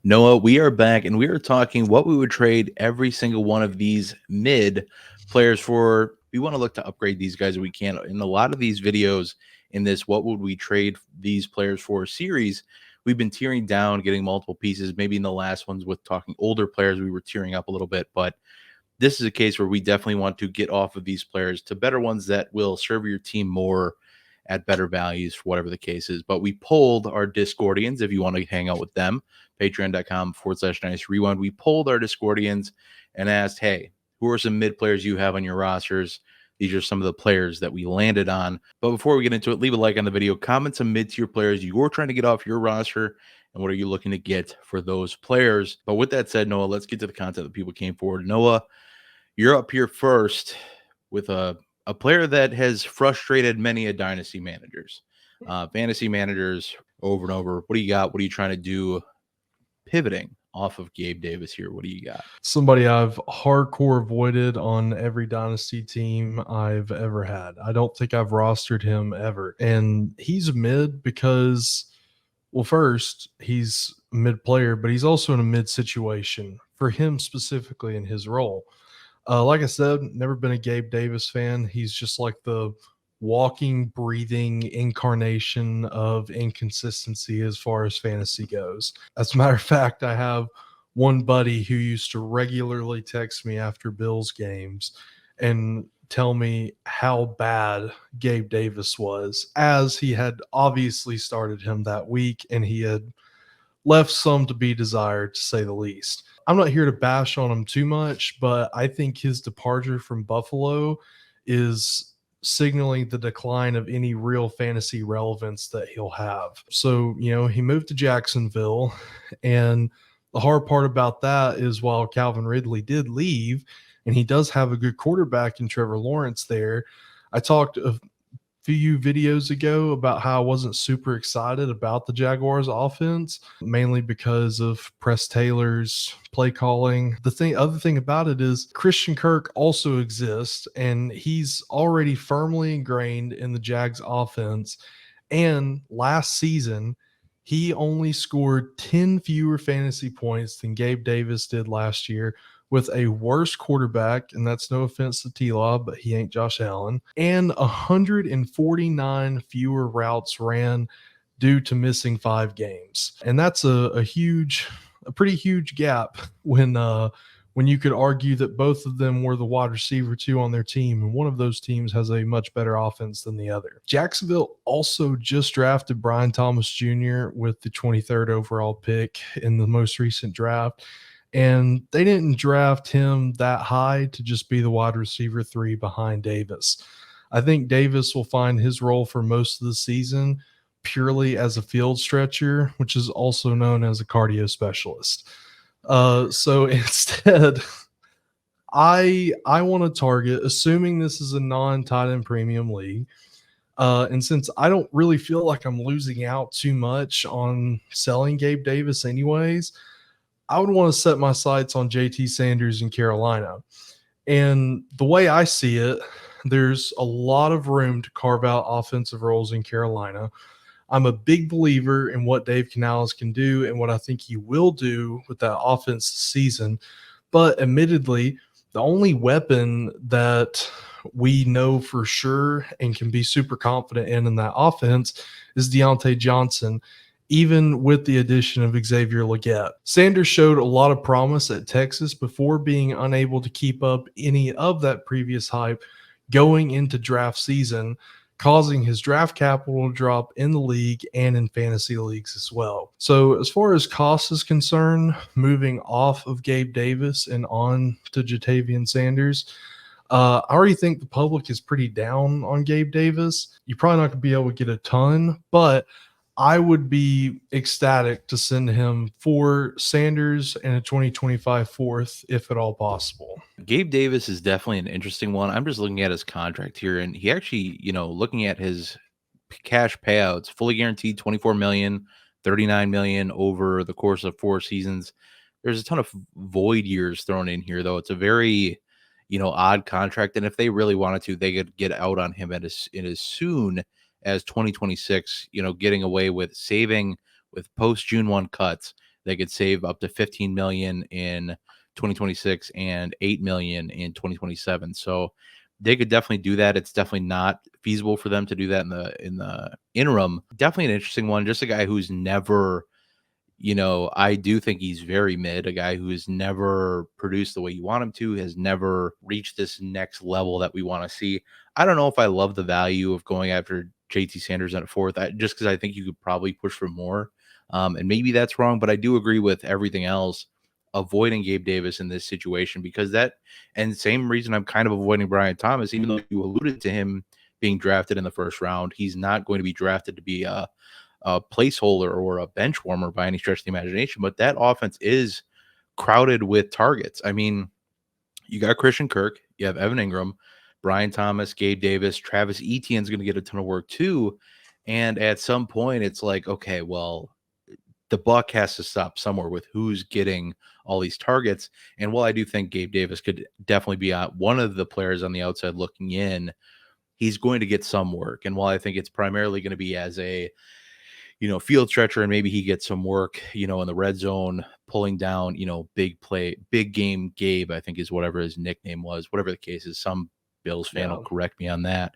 Noah, we are back and we are talking what we would trade every single one of these mid players for. We want to look to upgrade these guys if we can. In a lot of these videos in this, what would we trade these players for series? We've been tearing down, getting multiple pieces. Maybe in the last ones with talking older players, we were tearing up a little bit, but this is a case where we definitely want to get off of these players to better ones that will serve your team more at better values for whatever the case is. But we polled our Discordians if you want to hang out with them, patreon.com/Dynasty Rewind. We polled our Discordians and asked, hey, who are some mid players you have on your rosters? These are some of the players that we landed on. But before we get into it, leave a like on the video, comment some mid-tier players you're trying to get off your roster, and what are you looking to get for those players. But with that said, Noah, let's get to the content that people came forward. Noah, you're up here first with a player that has frustrated many a dynasty managers, fantasy managers over and over. What do you got? What are you trying to do pivoting off of Gabe Davis here? What do you got? Somebody I've hardcore avoided on every dynasty team I've ever had. I don't think I've rostered him ever. And he's mid because, well, first, he's a mid player, but he's also in a mid situation for him specifically in his role. Like I said, never been a Gabe Davis fan. He's just like the walking, breathing incarnation of inconsistency as far as fantasy goes. As a matter of fact, I have one buddy who used to regularly text me after Bills games and tell me how bad Gabe Davis was, as he had obviously started him that week and he had left some to be desired, to say the least. I'm not here to bash on him too much, but I think his departure from Buffalo is signaling the decline of any real fantasy relevance that he'll have. So, he moved to Jacksonville, and the hard part about that is while Calvin Ridley did leave, and he does have a good quarterback in Trevor Lawrence there, I talked a few videos ago about how I wasn't super excited about the Jaguars offense, mainly because of Press Taylor's play calling. Other thing about it is Christian Kirk also exists, and he's already firmly ingrained in the Jags offense. And last season, he only scored 10 fewer fantasy points than Gabe Davis did last year, with a worse quarterback, and that's no offense to T-Law, but he ain't Josh Allen, and 149 fewer routes ran due to missing 5 games. And that's a pretty huge gap when you could argue that both of them were the wide receiver 2 on their team, and one of those teams has a much better offense than the other. Jacksonville also just drafted Brian Thomas Jr. with the 23rd overall pick in the most recent draft. And they didn't draft him that high to just be the wide receiver 3 behind Davis. I think Davis will find his role for most of the season purely as a field stretcher, which is also known as a cardio specialist. So instead, I want to target, assuming this is a non-tight end premium league, and since I don't really feel like I'm losing out too much on selling Gabe Davis anyways, I would want to set my sights on JT Sanders in Carolina. And the way I see it, there's a lot of room to carve out offensive roles in Carolina. I'm a big believer in what Dave Canales can do and what I think he will do with that offense this season. But admittedly, the only weapon that we know for sure and can be super confident in that offense is Deontay Johnson, even with the addition of Xavier Legette. Sanders showed a lot of promise at Texas before being unable to keep up any of that previous hype going into draft season, causing his draft capital to drop in the league and in fantasy leagues as well. So as far as cost is concerned, moving off of Gabe Davis and on to Jatavian Sanders, I already think the public is pretty down on Gabe Davis. You're probably not going to be able to get a ton, but I would be ecstatic to send him for Sanders and a 2025 fourth, if at all possible. Gabe Davis is definitely an interesting one. I'm just looking at his contract here, and he actually, looking at his cash payouts, fully guaranteed 24 million, 39 million over the course of 4 seasons. There's a ton of void years thrown in here, though. It's a very, odd contract, and if they really wanted to, they could get out on him in as soon as 2026, getting away with saving with post June 1 cuts. they could save up to 15 million in 2026 and 8 million in 2027. So they could definitely do that. It's definitely not feasible for them to do that in the interim. Definitely an interesting one. Just a guy who's never, I do think he's very mid, a guy who has never produced the way you want him to, has never reached this next level that we want to see. I don't know if I love the value of going after JT Sanders at fourth, just because I think you could probably push for more. And maybe that's wrong, but I do agree with everything else, avoiding Gabe Davis in this situation, because and same reason I'm kind of avoiding Brian Thomas, even though you alluded to him being drafted in the first round. He's not going to be drafted to be a placeholder or a bench warmer by any stretch of the imagination, but that offense is crowded with targets. I mean, you got Christian Kirk, you have Evan Ingram, Brian Thomas, Gabe Davis, Travis Etienne's going to get a ton of work too. And at some point, it's like, okay, well, the buck has to stop somewhere with who's getting all these targets. And while I do think Gabe Davis could definitely be one of the players on the outside looking in, he's going to get some work. And while I think it's primarily going to be as a field stretcher, and maybe he gets some work, in the red zone, pulling down, big play, big game Gabe, I think is whatever his nickname was, whatever the case is. Some Bills fan will correct me on that.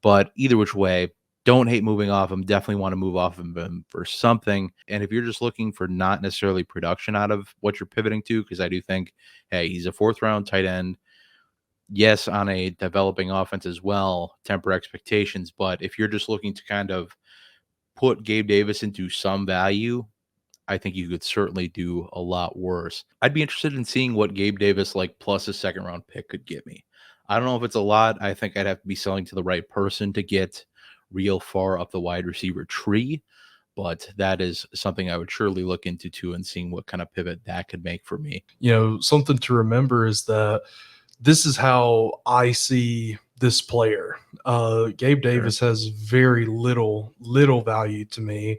But either which way, don't hate moving off him. Definitely want to move off of him for something. And if you're just looking for not necessarily production out of what you're pivoting to, because I do think, hey, he's a fourth round tight end. Yes, on a developing offense as well, temper expectations. But if you're just looking to kind of put Gabe Davis into some value, I think you could certainly do a lot worse. I'd be interested in seeing what Gabe Davis plus a second round pick could get me. I don't know if it's a lot. I think I'd have to be selling to the right person to get real far up the wide receiver tree, but that is something I would surely look into too, and seeing what kind of pivot that could make for me. Something to remember is that this is how I see this player. Gabe Davis has very little value to me.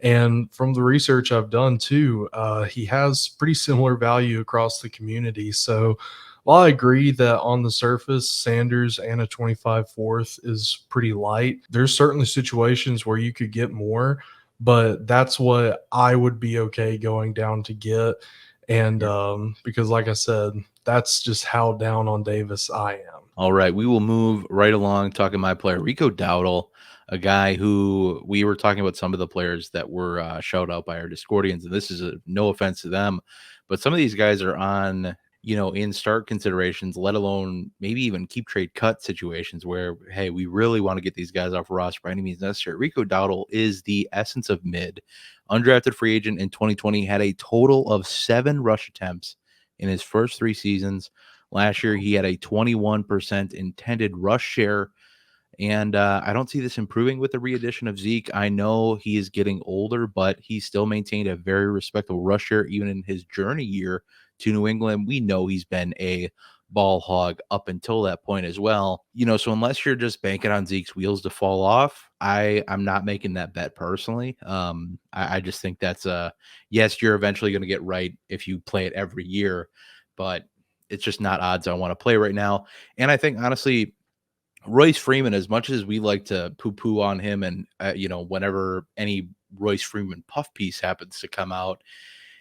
And from the research I've done too, he has pretty similar value across the community. So while I agree that on the surface, Sanders and a 25 fourth is pretty light, there's certainly situations where you could get more, but that's what I would be okay going down to get. And because like I said, that's just how down on Davis I am. All right, we will move right along talking my player, Rico Dowdle, a guy who we were talking about some of the players that were shouted out by our Discordians, and this is no offense to them, but some of these guys are on, in start considerations, let alone maybe even keep trade cut situations where, hey, we really want to get these guys off roster by any means necessary. Rico Dowdle is the essence of mid. Undrafted free agent in 2020, had a total of 7 rush attempts in his first 3 seasons. Last year, he had a 21% intended rush share, and I don't see this improving with the re-addition of Zeke. I know he is getting older, but he still maintained a very respectable rush share even in his journey year to New England. We know he's been a ball hog up until that point as well. So unless you're just banking on Zeke's wheels to fall off, I'm not making that bet personally. I just think that's yes, you're eventually going to get right if you play it every year, but it's just not odds I want to play right now. And I think, honestly, Royce Freeman, as much as we like to poo-poo on him and, whenever any Royce Freeman puff piece happens to come out,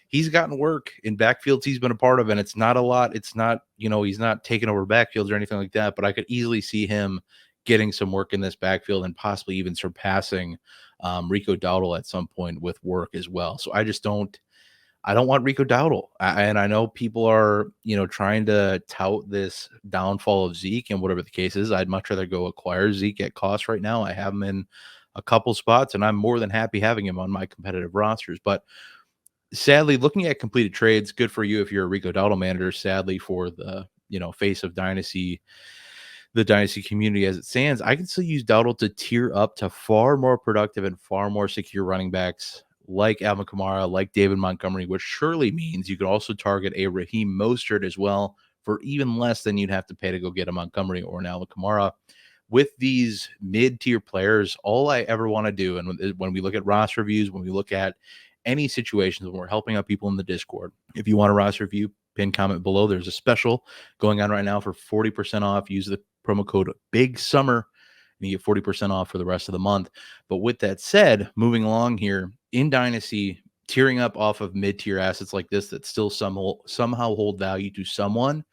he's gotten work in backfields he's been a part of, and it's not a lot. It's not, he's not taking over backfields or anything like that, but I could easily see him getting some work in this backfield and possibly even surpassing Rico Dowdle at some point with work as well. So I don't want Rico Dowdle. And I know people are, trying to tout this downfall of Zeke and whatever the case is. I'd much rather go acquire Zeke at cost right now. I have him in a couple spots, and I'm more than happy having him on my competitive rosters. But sadly, looking at completed trades, good for you if you're a Rico Dowdle manager. Sadly, for the, face of Dynasty, the Dynasty community as it stands, I can still use Dowdle to tier up to far more productive and far more secure running backs like Alvin Kamara, like David Montgomery, which surely means you could also target a Raheem Mostert as well for even less than you'd have to pay to go get a Montgomery or an Alvin Kamara. With these mid-tier players, all I ever want to do, and when we look at roster reviews, when we look at any situations when we're helping out people in the Discord, if you want a roster review, pin comment below. There's a special going on right now for 40% off. Use the promo code Big Summer and you get 40% off for the rest of the month. But with that said, moving along here in Dynasty, Tiering up off of mid-tier assets like this that still somehow hold value to someone,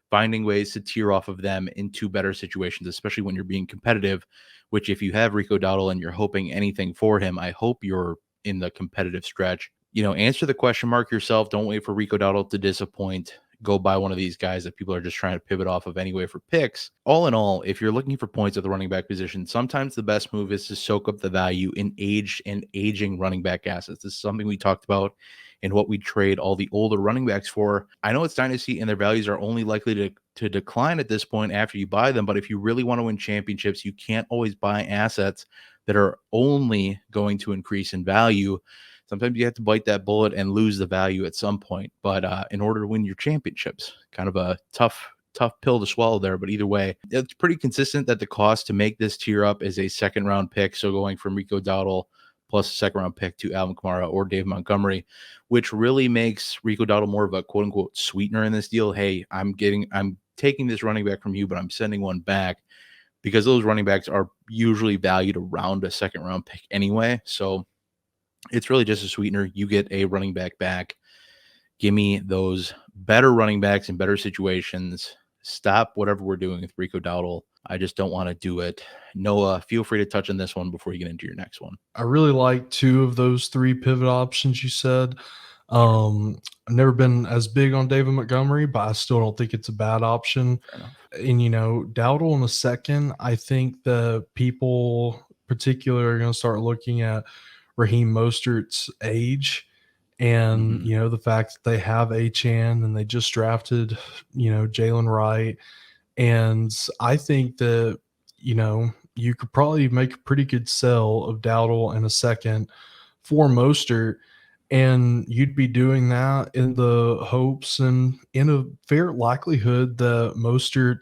finding ways to tier off of them into better situations, especially when you're being competitive, which if you have Rico Dowdle and you're hoping anything for him, I hope you're in the competitive stretch. Answer the question mark yourself. Don't wait for Rico Dowdle to disappoint. Go buy one of these guys that people are just trying to pivot off of anyway for picks. All in all, if you're looking for points at the running back position, sometimes the best move is to soak up the value in aged and aging running back assets. This is something we talked about and what we trade all the older running backs for. I know it's Dynasty and their values are only likely to decline at this point after you buy them, but if you really want to win championships, you can't always buy assets that are only going to increase in value. Sometimes you have to bite that bullet and lose the value at some point. But in order to win your championships, kind of a tough pill to swallow there. But either way, it's pretty consistent that the cost to make this tier up is a second round pick. So going from Rico Dowdle plus a second round pick to Alvin Kamara or Dave Montgomery, which really makes Rico Dowdle more of a quote unquote sweetener in this deal. Hey, I'm taking this running back from you, but I'm sending one back, because those running backs are usually valued around a second round pick anyway. So it's really just a sweetener. You get a running back back. Give me those better running backs in better situations. Stop whatever we're doing with Rico Dowdle. I just don't want to do it. Noah, feel free to touch on this one before you get into your next one. I really like 2 of those 3 pivot options you said. I've never been as big on David Montgomery, but I still don't think it's a bad option. Fair enough. And, Dowdle in a second, I think the people particularly are going to start looking at Raheem Mostert's age and, the fact that they have Achane and they just drafted, Jalen Wright. And I think that, you could probably make a pretty good sell of Dowdle in a second for Mostert. And you'd be doing that in the hopes and in a fair likelihood that Mostert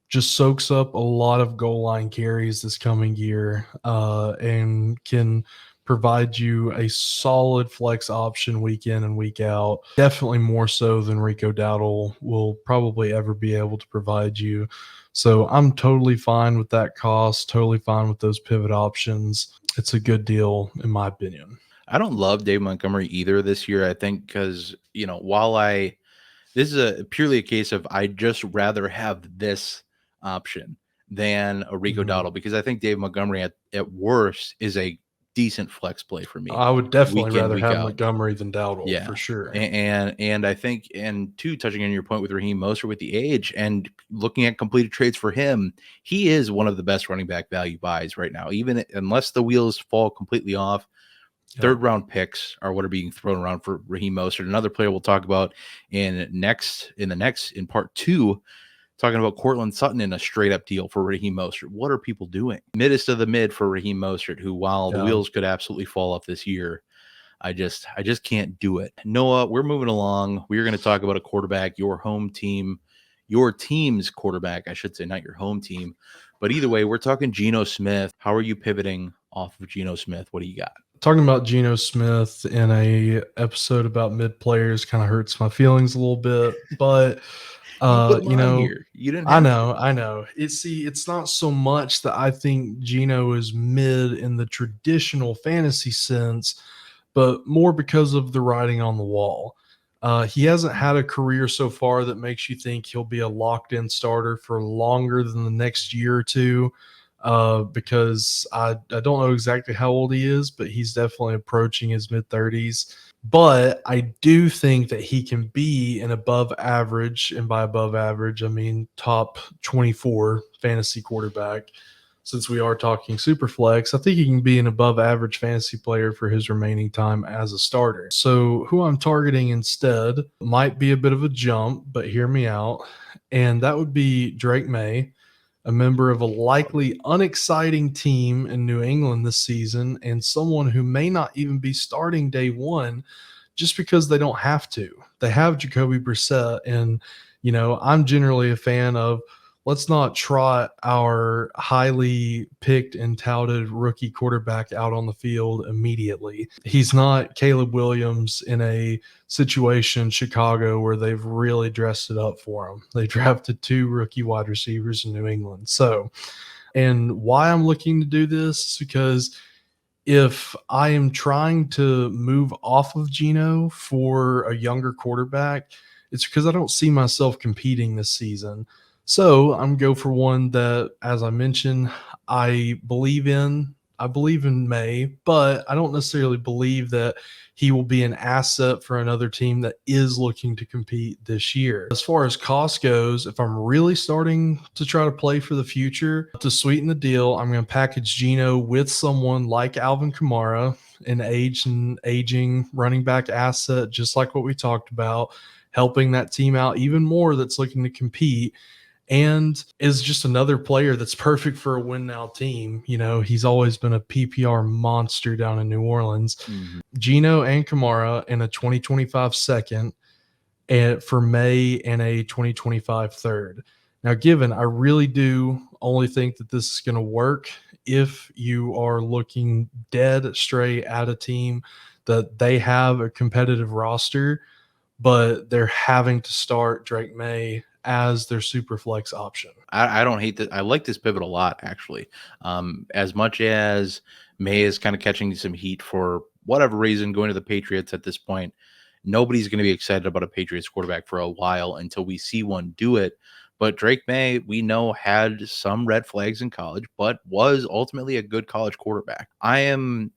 just soaks up a lot of goal line carries this coming year and can provide you a solid flex option week in and week out. Definitely more so than Rico Dowdle will probably ever be able to provide you. So I'm totally fine with that cost, totally fine with those pivot options. It's a good deal in my opinion. I don't love Dave Montgomery either this year. I think because, this is purely a case of I'd just rather have this option than a Rico Dowdle, because I think Dave Montgomery at worst is a decent flex play for me. I would definitely rather have out. Montgomery than Dowdle, for sure. And I think, and two, touching on your point with Raheem Mostert with the age and looking at completed trades for him, he is one of the best running back value buys right now, even unless the wheels fall completely off. Third round picks are what are being thrown around for Raheem Mostert. Another player we'll talk about in part 2, talking about Cortland Sutton in a straight up deal for Raheem Mostert. What are people doing? Middest of the mid for Raheem Mostert, who, while the wheels could absolutely fall off this year, I just can't do it. Noah, we're moving along. We're going to talk about a quarterback, your team's quarterback, I should say, not your home team. But either way, we're talking Geno Smith. How are you pivoting off of Geno Smith? What do you got? Talking about Geno Smith in a episode about mid players kind of hurts my feelings a little bit, but here. You didn't. I know. It's not so much that I think Geno is mid in the traditional fantasy sense, but more because of the writing on the wall. He hasn't had a career so far that makes you think he'll be a locked-in starter for longer than the next year or two. Because I don't know exactly how old he is, but he's definitely approaching his mid-30s. But I do think that he can be an above average, and by above average, I mean top 24 fantasy quarterback. Since we are talking super flex, I think he can be an above average fantasy player for his remaining time as a starter. So who I'm targeting instead might be a bit of a jump, but hear me out. And that would be Drake May, a member of a likely unexciting team in New England this season, and someone who may not even be starting day one just because they don't have to. They have Jacoby Brissett, and, I'm generally a fan of let's not trot our highly picked and touted rookie quarterback out on the field immediately. He's not Caleb Williams in a situation in Chicago where they've really dressed it up for him. They drafted 2 rookie wide receivers in New England. So, and why I'm looking to do this is because if I am trying to move off of Geno for a younger quarterback, it's because I don't see myself competing this season. So I'm go for one that, as I mentioned, I believe in. I believe in May, but I don't necessarily believe that he will be an asset for another team that is looking to compete this year. As far as cost goes, if I'm really starting to try to play for the future, to sweeten the deal, I'm going to package Geno with someone like Alvin Kamara, an aging running back asset, just like what we talked about, helping that team out even more that's looking to compete and is just another player that's perfect for a win now team. You know, he's always been a PPR monster down in New Orleans. Mhm. Geno and Kamara in a 2025 second, and for May and a 2025 third. Now, given I really do only think that this is going to work if you are looking dead straight at a team that they have a competitive roster, but they're having to start Drake May as their super flex option. I don't hate that. I like this pivot a lot, actually. As much as May is kind of catching some heat for whatever reason, going to the Patriots at this point, nobody's going to be excited about a Patriots quarterback for a while until we see one do it. But Drake May, we know, had some red flags in college, but was ultimately a good college quarterback. I am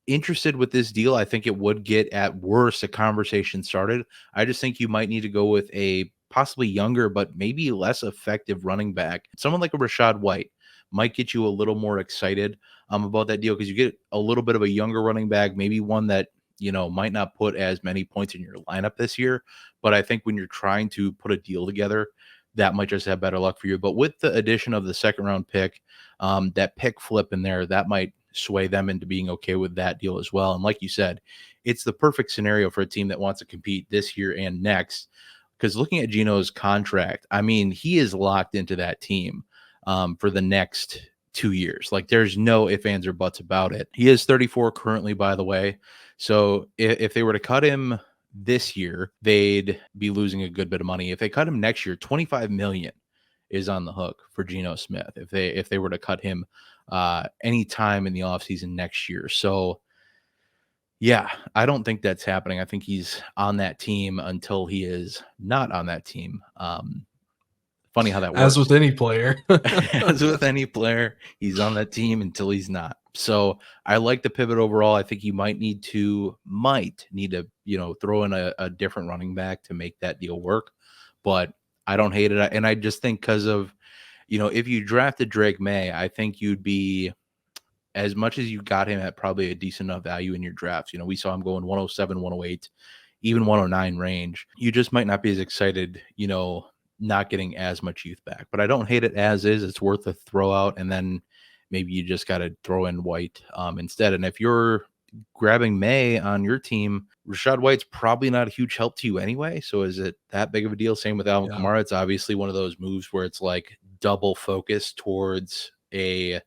interested with this deal. I think it would get at worst a conversation started. I just think you might need to go with a possibly younger, but maybe less effective running back. Someone like a Rashad White might get you a little more excited about that deal because you get a little bit of a younger running back, maybe one that might not put as many points in your lineup this year. But I think when you're trying to put a deal together, that might just have better luck for you. But with the addition of the second round pick, that pick flip in there, that might sway them into being okay with that deal as well. And like you said, it's the perfect scenario for a team that wants to compete this year and next. Because looking at Geno's contract, I mean, he is locked into that team for the next 2 years. Like there's no ifs, ands, or buts about it. He is 34 currently, by the way. So if they were to cut him this year, they'd be losing a good bit of money. If they cut him next year, 25 million is on the hook for Geno Smith if they were to cut him any time in the offseason next year. So yeah, I don't think that's happening. I think he's on that team until he is not on that team. Funny how that As works. with any player. As with any player, he's on that team until he's not. So I like the pivot overall. I think you might need to throw in a different running back to make that deal work. But I don't hate it. And I just think because of, if you drafted Drake May, I think you'd be, as much as you got him at probably a decent enough value in your drafts. We saw him going 107, 108, even 109 range. You just might not be as excited, not getting as much youth back. But I don't hate it as is. It's worth a throw out. And then maybe you just got to throw in White instead. And if you're grabbing May on your team, Rashad White's probably not a huge help to you anyway. So is it that big of a deal? Same with Alvin Kamara. It's obviously one of those moves where it's like double focus towards a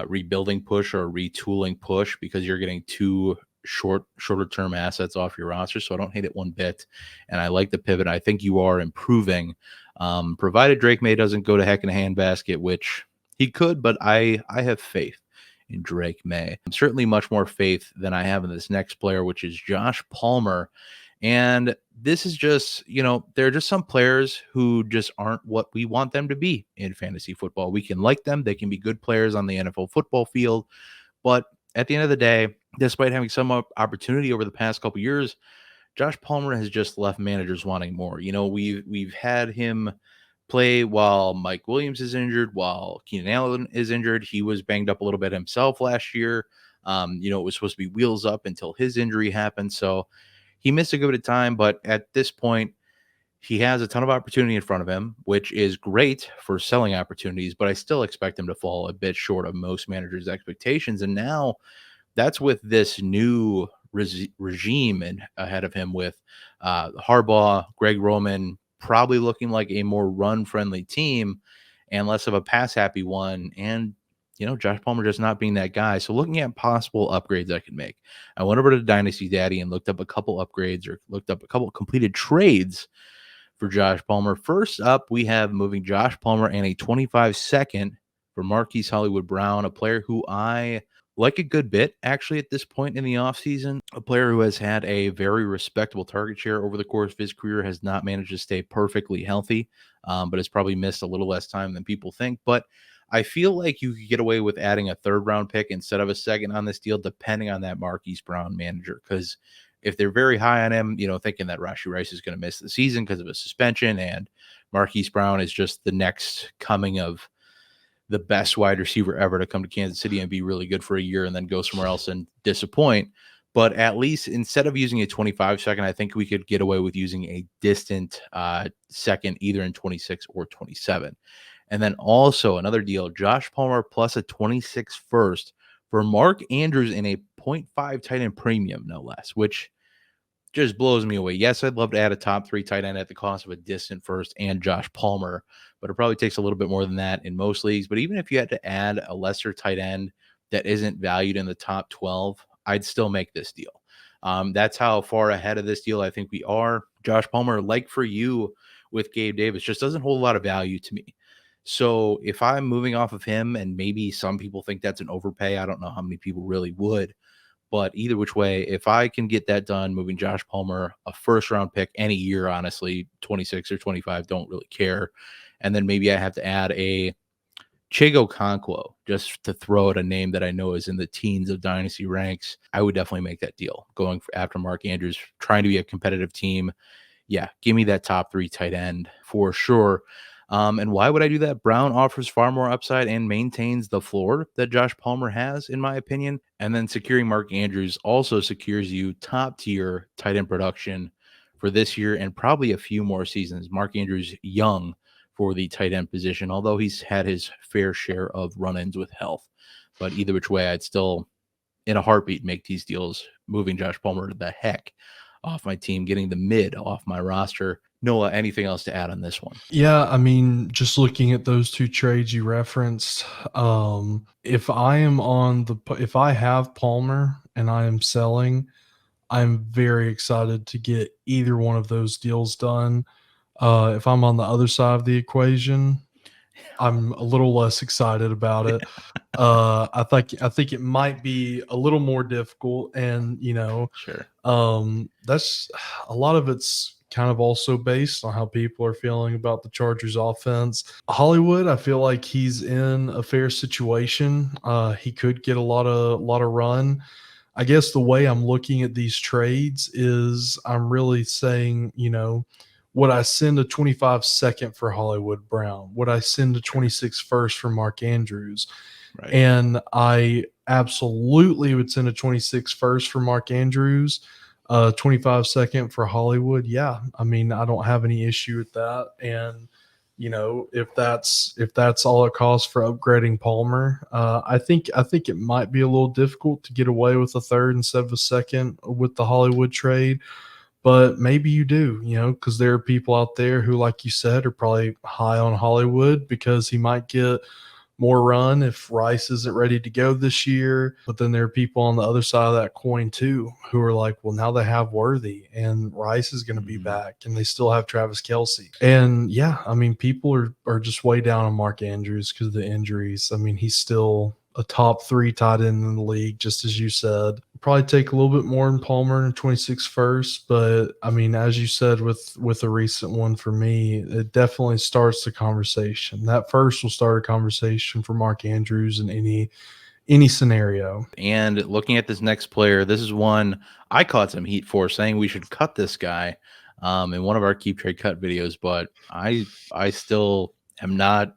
rebuilding push or a retooling push because you're getting two shorter term assets off your roster. So I don't hate it one bit. And I like the pivot. I think you are improving, provided Drake May doesn't go to heck in a handbasket, which he could, but I have faith in Drake May. Certainly much more faith than I have in this next player, which is Josh Palmer. And this is just, there are just some players who just aren't what we want them to be in fantasy football. We can like them. They can be good players on the NFL football field. But at the end of the day, despite having some opportunity over the past couple years, Josh Palmer has just left managers wanting more. We've had him play while Mike Williams is injured, while Keenan Allen is injured. He was banged up a little bit himself last year. It was supposed to be wheels up until his injury happened. So he missed a good bit of time, but at this point, he has a ton of opportunity in front of him, which is great for selling opportunities, but I still expect him to fall a bit short of most managers' expectations. And now that's with this new regime ahead of him with Harbaugh, Greg Roman, probably looking like a more run-friendly team and less of a pass-happy one. And Josh Palmer just not being that guy. So looking at possible upgrades I could make, I went over to Dynasty Daddy and looked up a couple upgrades or looked up a couple completed trades for Josh Palmer. First up, we have moving Josh Palmer and a 25 second for Marquise Hollywood Brown, a player who I like a good bit actually at this point in the offseason. A player who has had a very respectable target share over the course of his career, has not managed to stay perfectly healthy, but has probably missed a little less time than people think. But I feel like you could get away with adding a third round pick instead of a second on this deal, depending on that Marquise Brown manager. Because if they're very high on him, thinking that Rashee Rice is going to miss the season because of a suspension, and Marquise Brown is just the next coming of the best wide receiver ever to come to Kansas City and be really good for a year and then go somewhere else and disappoint. But at least instead of using a 25 second, I think we could get away with using a distant second, either in 26 or 27. And then also another deal, Josh Palmer plus a 26 first for Mark Andrews in a 0.5 tight end premium, no less, which just blows me away. Yes, I'd love to add a top 3 tight end at the cost of a distant first and Josh Palmer, but it probably takes a little bit more than that in most leagues. But even if you had to add a lesser tight end that isn't valued in the top 12, I'd still make this deal. That's how far ahead of this deal I think we are. Josh Palmer, like for you with Gabe Davis, just doesn't hold a lot of value to me. So if I'm moving off of him, and maybe some people think that's an overpay, I don't know how many people really would. But either which way, if I can get that done, moving Josh Palmer, a first round pick any year, honestly, 26 or 25, don't really care. And then maybe I have to add a Chigo Conquo just to throw out a name that I know is in the teens of dynasty ranks. I would definitely make that deal going after Mark Andrews, trying to be a competitive team. Yeah, give me that top 3 tight end for sure. And why would I do that? Brown offers far more upside and maintains the floor that Josh Palmer has, in my opinion. And then securing Mark Andrews also secures you top tier tight end production for this year and probably a few more seasons. Mark Andrews young for the tight end position, although he's had his fair share of run-ins with health. But either which way, I'd still, in a heartbeat, make these deals, moving Josh Palmer to the heck off my team, getting the mid off my roster. Noah, anything else to add on this one? Yeah, I mean, just looking at those two trades you referenced, if I have Palmer and I am selling, I'm very excited to get either one of those deals done. If I'm on the other side of the equation, I'm a little less excited about it. I think it might be a little more difficult, and Sure. that's a lot of it's kind of also based on how people are feeling about the Chargers offense. Hollywood, I feel like he's in a fair situation. He could get a lot of run. I guess the way I'm looking at these trades is I'm really saying, would I send a 25 second for Hollywood Brown? Would I send a 26 first for Mark Andrews? Right. And I absolutely would send a 26 first for Mark Andrews, 25 second for Hollywood. Yeah. I mean, I don't have any issue with that. And, if that's all it costs for upgrading Palmer, I think it might be a little difficult to get away with a third instead of a second with the Hollywood trade. But maybe you do, because there are people out there who, like you said, are probably high on Hollywood because he might get more run if Rice isn't ready to go this year. But then there are people on the other side of that coin too who are like, well, now they have Worthy and Rice is going to be back and they still have Travis Kelce. And yeah, I mean, people are just way down on Mark Andrews because of the injuries. I mean, he's still a top 3 tight end in the league, just as you said. Probably take a little bit more than Palmer in 26 first, but I mean, as you said with a recent one for me, it definitely starts the conversation. That first will start a conversation for Mark Andrews in any scenario. And looking at this next player, this is one I caught some heat for, saying we should cut this guy in one of our keep trade cut videos, but I still am not.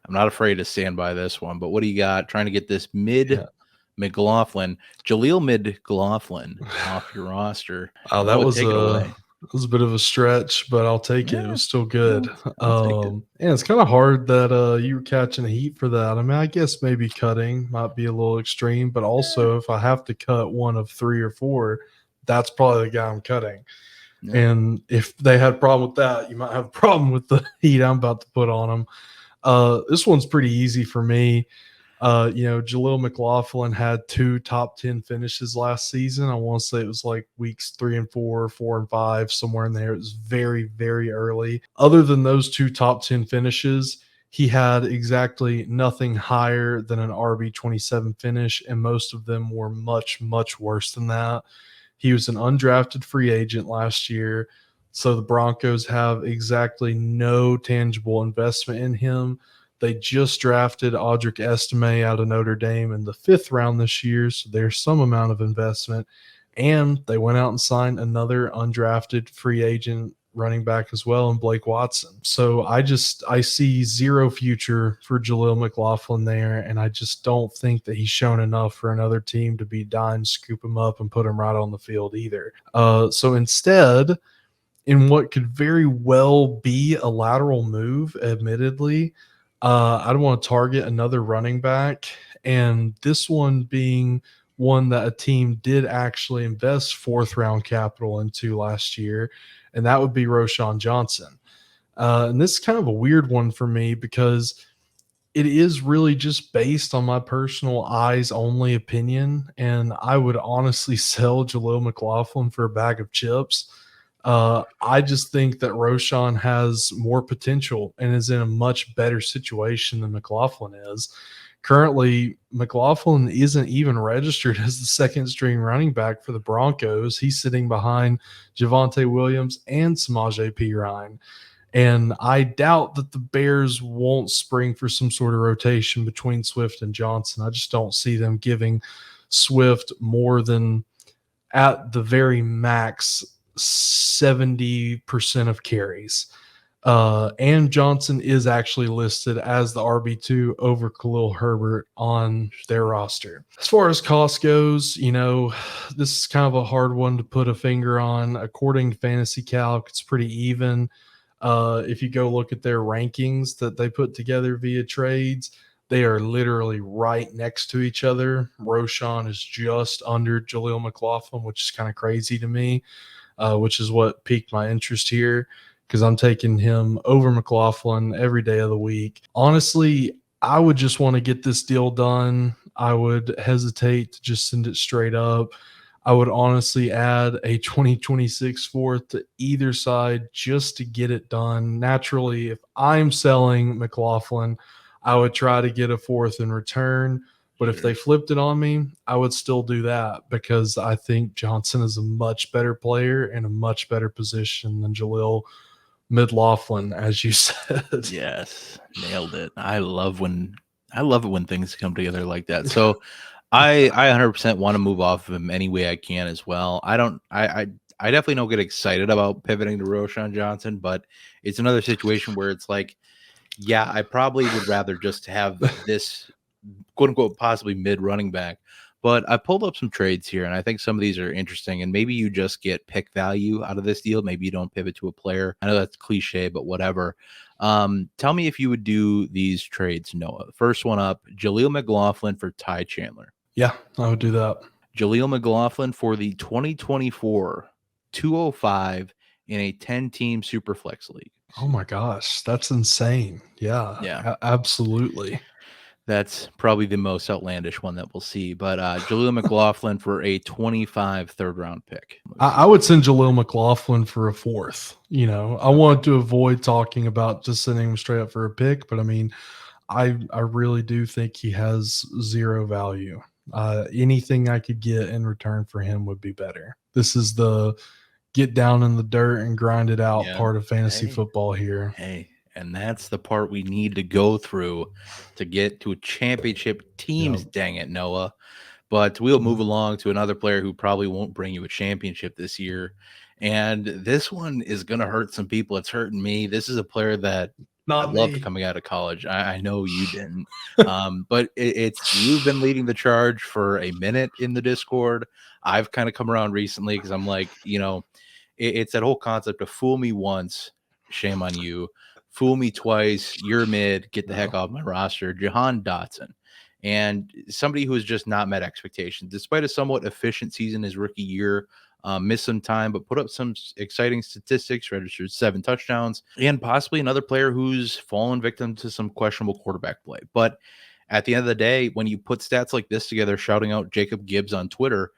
I'm not afraid to stand by this one. But what do you got? Trying to get this MidLaughlin, Jaleel MidLaughlin off your roster. Oh, that Noah, was take it away. it was a bit of a stretch, but I'll take it. It Yeah, was still good. I'll take it. And it's kind of hard that you were catching heat for that. I mean, I guess maybe cutting might be a little extreme, but also if I have to cut one of 3 or 4, that's probably the guy I'm cutting. Yeah. And if they had a problem with that, you might have a problem with the heat I'm about to put on them. This one's pretty easy for me. Jaleel MidLaughlin had 2 top 10 finishes last season. I want to say it was like weeks 3 and 4, 4 and 5, somewhere in there. It was very, very early. Other than those 2 top 10 finishes, he had exactly nothing higher than an RB27 finish, and most of them were much, much worse than that. He was an undrafted free agent last year, so the Broncos have exactly no tangible investment in him. They just drafted Audric Estime out of Notre Dame in the 5th round this year, so there's some amount of investment. And they went out and signed another undrafted free agent running back as well, and Blake Watson. So I see zero future for Jaleel McLaughlin there, and I just don't think that he's shown enough for another team to be dying to scoop him up and put him right on the field either. So instead, in what could very well be a lateral move, admittedly, I'd want to target another running back, and this one being one that a team did actually invest 4th round capital into last year, and that would be Roschon Johnson. And this is kind of a weird one for me because it is really just based on my personal eyes only opinion. And I would honestly sell Jaleel McLaughlin for a bag of chips. I just think that Roschon has more potential and is in a much better situation than McLaughlin is. Currently, McLaughlin isn't even registered as the 2nd string running back for the Broncos. He's sitting behind Javonte Williams and Samaje Perine. And I doubt that the Bears won't spring for some sort of rotation between Swift and Johnson. I just don't see them giving Swift more than, at the very max, 70% of carries. And Johnson is actually listed as the RB2 over Khalil Herbert on their roster. As far as cost goes, this is kind of a hard one to put a finger on. According to Fantasy Calc, it's pretty even. If you go look at their rankings that they put together via trades, they are literally right next to each other. Roschon is just under Jaleel McLaughlin, which is kind of crazy to me, which is what piqued my interest here because I'm taking him over McLaughlin every day of the week. Honestly, I would just want to get this deal done. I would hesitate to just send it straight up. I would honestly add a 2026 4th to either side just to get it done. Naturally, if I'm selling McLaughlin, I would try to get a 4th in return. But if they flipped it on me, I would still do that because I think Johnson is a much better player in a much better position than Jaleel MidLaughlin, as you said. Yes, nailed it. I love it when things come together like that. So I 100% want to move off of him any way I can as well. I definitely don't get excited about pivoting to Roschon Johnson, but it's another situation where it's like, yeah, I probably would rather just have this quote unquote possibly mid running back. But I pulled up some trades here, and I think some of these are interesting. And maybe you just get pick value out of this deal. Maybe you don't pivot to a player. I know that's cliche, but whatever. Tell me if you would do these trades, Noah. First one up, Jaleel McLaughlin for Ty Chandler. Yeah, I would do that. Jaleel McLaughlin for the 2024 205 in a 10-team Superflex league. Oh my gosh, that's insane. Yeah, absolutely. That's probably the most outlandish one that we'll see. But Jaleel McLaughlin for a 25 third-round pick. I would send Jaleel McLaughlin for a 4th. I wanted to avoid talking about just sending him straight up for a pick, but I mean, I really do think he has zero value. Anything I could get in return for him would be better. This is the get down in the dirt and grind it out part of fantasy football here. Hey, and that's the part we need to go through to get to a championship teams, dang it, Noah. But we'll move along to another player who probably won't bring you a championship this year. And this one is going to hurt some people. It's hurting me. This is a player that I loved coming out of college. I know you didn't. But it's you've been leading the charge for a minute in the Discord. I've kind of come around recently because I'm like, it's that whole concept of fool me once, shame on you. Fool me twice, you're mid, get the heck off my roster. Jahan Dotson. And somebody who has just not met expectations, despite a somewhat efficient season his rookie year, missed some time, but put up some exciting statistics, registered 7 touchdowns, and possibly another player who's fallen victim to some questionable quarterback play. But at the end of the day, when you put stats like this together, shouting out Jacob Gibbs on Twitter,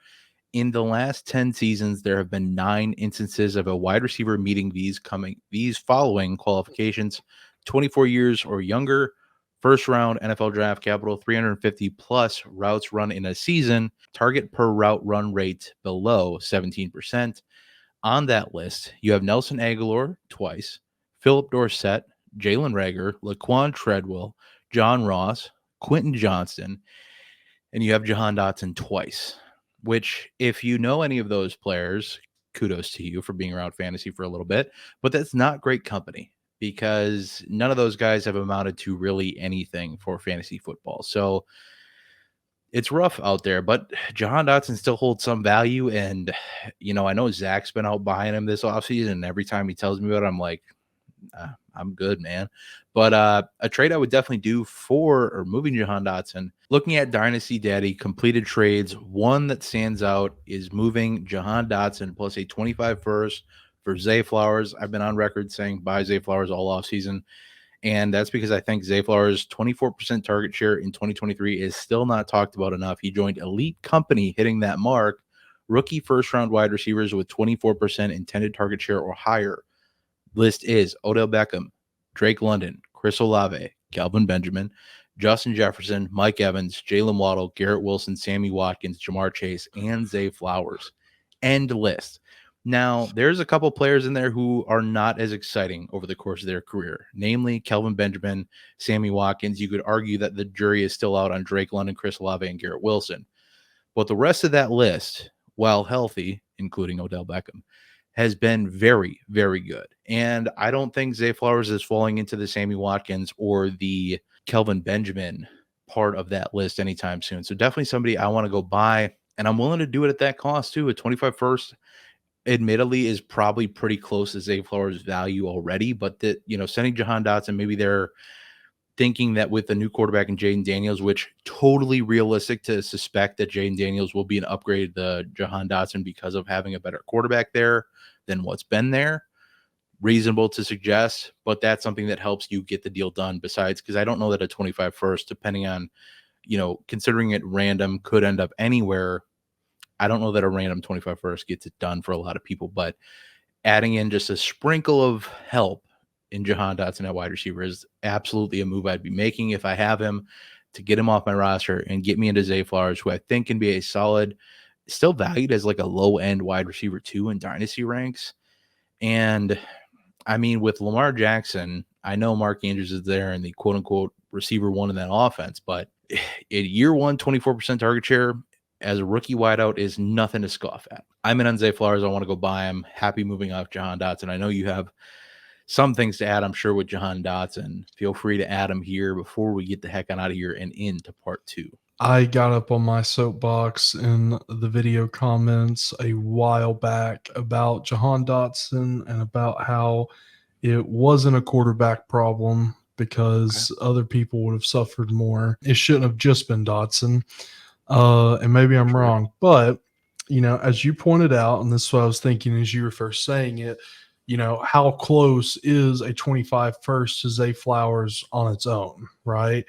in the last 10 seasons, there have been 9 instances of a wide receiver meeting these following qualifications: 24 years or younger, first round NFL draft capital, 350 plus routes run in a season, target per route run rate below 17%. On that list, you have Nelson Aguilar twice, Philip Dorsett, Jalen Reagor, Laquan Treadwell, John Ross, Quentin Johnston, and you have Jahan Dotson twice, which, if you know any of those players, kudos to you for being around fantasy for a little bit, but that's not great company because none of those guys have amounted to really anything for fantasy football. So it's rough out there, but Jahan Dotson still holds some value. And, I know Zach's been out buying him this offseason, and every time he tells me about it, I'm like, I'm good, man. But a trade I would definitely do for moving Jahan Dotson. Looking at Dynasty Daddy completed trades, one that stands out is moving Jahan Dotson plus a 25 first for Zay Flowers. I've been on record saying buy Zay Flowers all offseason. And that's because I think Zay Flowers' 24% target share in 2023 is still not talked about enough. He joined elite company hitting that mark. Rookie first-round wide receivers with 24% intended target share or higher. List is Odell Beckham, Drake London, Chris Olave, Kelvin Benjamin, Justin Jefferson, Mike Evans, Jalen Waddle, Garrett Wilson, Sammy Watkins, Jamar Chase, and Zay Flowers. End list. Now, there's a couple players in there who are not as exciting over the course of their career, namely Kelvin Benjamin, Sammy Watkins. You could argue that the jury is still out on Drake London, Chris Olave, and Garrett Wilson. But the rest of that list, while healthy, including Odell Beckham, has been very, very good. And I don't think Zay Flowers is falling into the Sammy Watkins or the Kelvin Benjamin part of that list anytime soon. So definitely somebody I want to go buy, and I'm willing to do it at that cost too. A 25 first, admittedly, is probably pretty close to Zay Flowers' value already, but that, sending Jahan Dotson, maybe they're thinking that with the new quarterback in Jaden Daniels, which totally realistic to suspect that Jaden Daniels will be an upgrade to Jahan Dotson because of having a better quarterback there than what's been there. Reasonable to suggest, but that's something that helps you get the deal done. Besides, because I don't know that a 25 first, depending on, considering it random, could end up anywhere. I don't know that a random 25 first gets it done for a lot of people, but adding in just a sprinkle of help in Jahan Dotson at wide receiver is absolutely a move I'd be making if I have him, to get him off my roster and get me into Zay Flowers, who I think can be a solid, still valued as like a low-end wide receiver 2 in Dynasty ranks. And I mean, with Lamar Jackson, I know Mark Andrews is there and the quote-unquote receiver 1 in that offense, but in year 1, 24% target share as a rookie wideout is nothing to scoff at. I'm in on Zay Flowers. I want to go buy him. Happy moving off Jahan Dotson. I know you have some things to add, I'm sure, with Jahan Dotson. Feel free to add them here before we get the heck on out of here and into part 2. I got up on my soapbox in the video comments a while back about Jahan Dotson and about how it wasn't a quarterback problem because other people would have suffered more. It shouldn't have just been Dotson. And maybe I'm wrong, but as you pointed out, and this is what I was thinking as you were first saying it, how close is a 25 first to Zay Flowers on its own, right?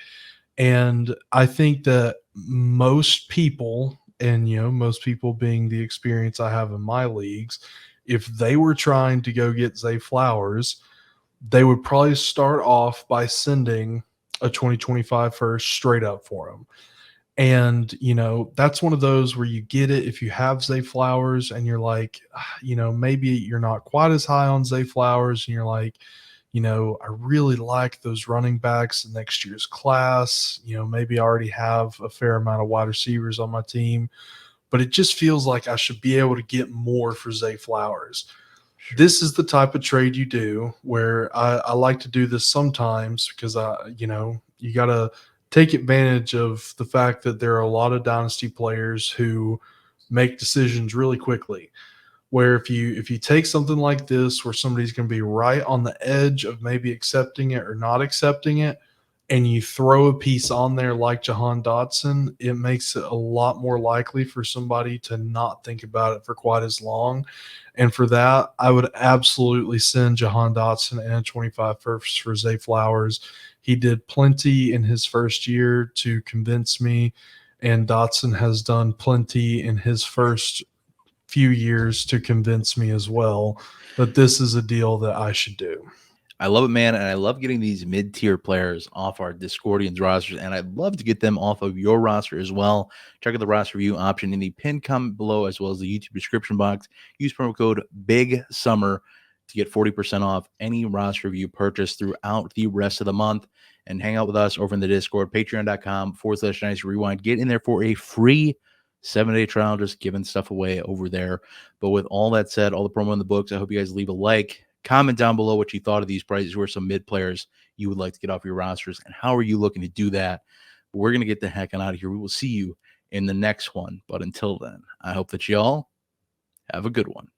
And I think that most people, and most people being the experience I have in my leagues, if they were trying to go get Zay Flowers, they would probably start off by sending a 2025 first straight up for him. And, that's one of those where you get it if you have Zay Flowers and you're like, maybe you're not quite as high on Zay Flowers and you're like, I really like those running backs in next year's class. Maybe I already have a fair amount of wide receivers on my team, but it just feels like I should be able to get more for Zay Flowers. Sure. This is the type of trade you do where I like to do this sometimes because you got to take advantage of the fact that there are a lot of dynasty players who make decisions really quickly. Where if you take something like this where somebody's going to be right on the edge of maybe accepting it or not accepting it, and you throw a piece on there like Jahan Dotson, it makes it a lot more likely for somebody to not think about it for quite as long. And for that, I would absolutely send Jahan Dotson and a 25 first for Zay Flowers. He did plenty in his first year to convince me, and Dotson has done plenty in his first few years to convince me as well that this is a deal that I should do. I love it, man. And I love getting these mid-tier players off our Discordians rosters. And I'd love to get them off of your roster as well. Check out the roster review option in the pinned comment below, as well as the YouTube description box. Use promo code BIGSUMMER to get 40% off any roster review purchase throughout the rest of the month. And hang out with us over in the Discord, patreon.com/Dynasty Rewind. Get in there for a free 7-day trial, just giving stuff away over there. But with all that said, all the promo in the books, I hope you guys leave a like. Comment down below what you thought of these prices. Who are some mid players you would like to get off your rosters, and how are you looking to do that? But we're going to get the heck out of here. We will see you in the next one. But until then, I hope that y'all have a good one.